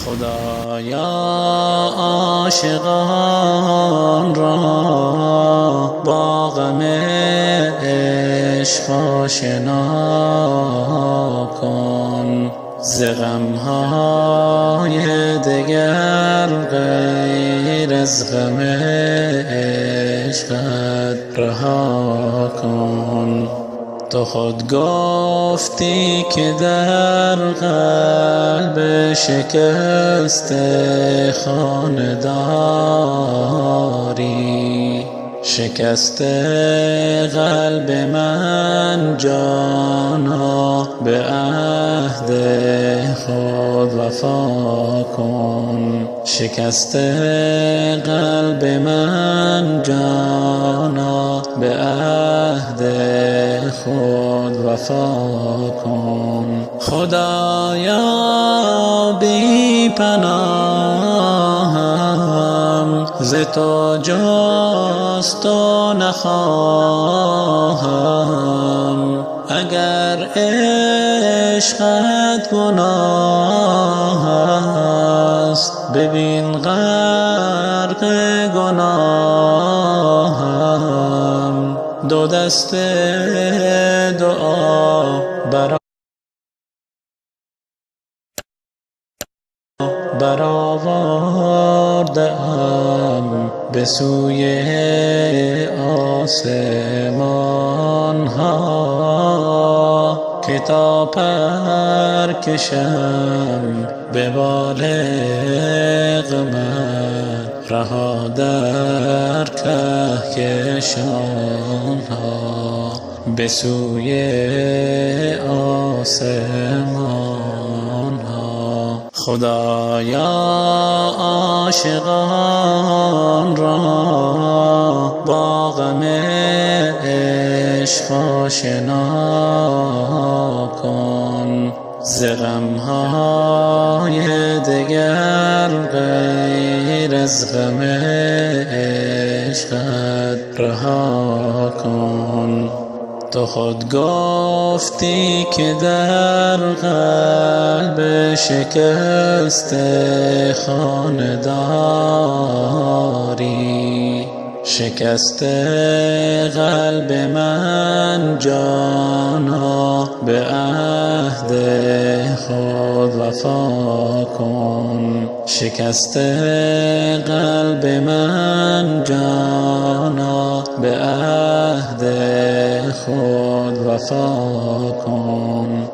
خدایا عاشقان را با غم عشق آشنا کن، ز غم‌های دگر غیر از غم عشقت رها کن. تو خود گفتی که در قلب شکسته خانه داری، شکسته قلب من جانا به عهد خود وفا کن. شکسته قلب من جانا به عهد خود وفا کن. خدایا بی پناهم، ز تو جز تو نخواهم. اگر عشقت گناه است، ببین غرق گناهم. دو دست دعا برآورده‌ام به سوی آسمان ها، که تا پر کشم به بالغمت رها در کهکشان ها، به سوی آسمان ها. خدایا عاشقان را با غم عشق آشنا کن، ز غم‌های دگر غیر از غم عشقت رها کن. تو خود گفتی که در قلب شکسته خانه داری، شکسته قلب من جانا به عهد خود وفا کن. شکسته قلب من جانا به عهد خود وفا کن.